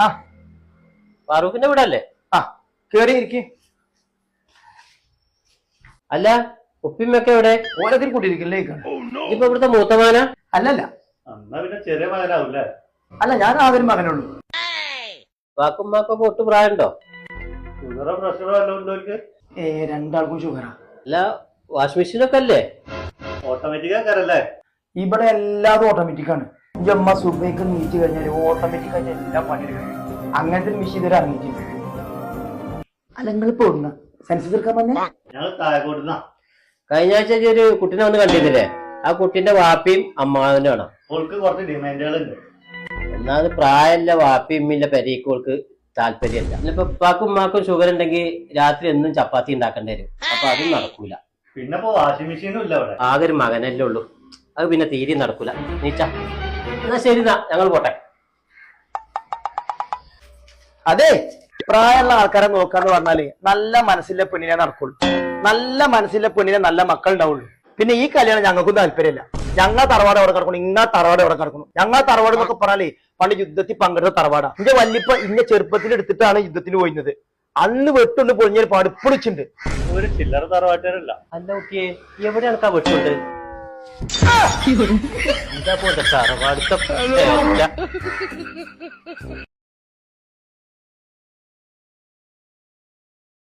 ആ ഫാറൂഖിന്റെ വീട് അല്ലേ? ആ കേറി ഇരിക്ക്. അല്ല ഉപ്പിമ്മൊക്കെ എവിടെ? ഓരോരുത്തർ കൂട്ടിയിരിക്കില്ലേ? ഇപ്പൊ ഇവിടുത്തെ മൂത്തമാന? അല്ലല്ല പിന്നെ ചെറിയ മകനാവൂല്ലേ? അല്ല, ഞാൻ ആദ്യം മകനുള്ളൂ. വാക്കുമ്മാക്കൊക്കെ ഒട്ടു പ്രായമുണ്ടോ? ഷുഗറോ പ്രഷറോ അല്ലോർക്ക്? രണ്ടാൾക്കും ഷുഗറാ. അല്ല വാഷിംഗ് മെഷീനൊക്കെ അല്ലേ? ഓട്ടോമാറ്റിക് ആക്കാറല്ലേ? ഇവിടെ എല്ലാതും ഓട്ടോമാറ്റിക് ആണ്. ഈ അമ്മ സുബൈക്ക് നീറ്റ് കഴിഞ്ഞാല് ഓട്ടോമാറ്റിക് ആയിട്ട് എല്ലാം പണിയെടുക്കണം. അങ്ങനത്തെ ഒരു മെഷീൻ ഇതുവരെ ഇറങ്ങിയിട്ടില്ല. അല്ല നിങ്ങൾ പോകുന്ന സെൻസസ് എടുക്കാൻ വന്നേ? ഞങ്ങൾ താഴെക്കോട്ടുന്ന. കഴിഞ്ഞ ആഴ്ച ഒരു കുട്ടീനെ വന്ന് കണ്ടിരുന്നില്ലേ? ആ കുട്ടീന്റെ വാപ്പിയും അമ്മാവനും ആണോ? ഓൾക്ക് കുറച്ച് ഡിമാൻഡുകളുണ്ട്. ഒന്നാമത് പ്രായമല്ല വാപ്പിയും ഇമ്മില്ല പെരീക്കോൾക്ക് താല്പര്യമല്ല. ഇനിയിപ്പോ ഉപ്പാക്കും ഉമ്മാക്കും ഷുഗർ ഉണ്ടെങ്കിൽ രാത്രി എന്നും ചപ്പാത്തി ഉണ്ടാക്കേണ്ടി വരും. അപ്പൊ അതും നടക്കൂല. പിന്നെ ഇപ്പൊ വാഷിംഗ് മെഷീനും ഇല്ല അവിടെ. ആകെ ഒരു മകനല്ലേ ഉള്ളൂ. അത് പിന്നെ തീരെ നടക്കൂല. നീച്ച എന്നാ ശരി, ഞങ്ങൾ പോട്ടെ. അതെ, പ്രായമുള്ള ആൾക്കാരെ നോക്കാന്ന് പറഞ്ഞാല് നല്ല മനസ്സിലെ പെണ്ണിനെ നടക്കുള്ളൂ. നല്ല മനസ്സിലെ പെണ്ണിനെ നല്ല മക്കൾ ഉണ്ടാവുള്ളൂ. പിന്നെ ഈ കല്യാണം ഞങ്ങൾക്കും താല്പര്യമില്ല. ഞങ്ങളെ തറവാട് എവിടെ കിടക്കണം, ഇന്ന തറവാട് എവിടെ കിടക്കണം. ഞങ്ങളെ തറവാട് എന്നൊക്കെ പറഞ്ഞാലേ പണ്ട് യുദ്ധത്തിൽ പങ്കെടുത്ത തറവാടാ. എന്റെ വല്യപ്പ ഇന്ന ചെറുപ്പത്തിൽ എടുത്തിട്ടാണ് യുദ്ധത്തിന് പോയിരുന്നത്. അന്ന് വെട്ടുണ്ട് പൊളിഞ്ഞൊരു പാട് ഇപ്പൊളിച്ചുണ്ട്. ഒരു ചില്ലറ തറവാട്ടുകാരല്ല. അല്ല ഓക്കെ, എവിടെയാണ് വെട്ടുണ്ട്? ഇതാ പോട്ടെ തറവാടുത്ത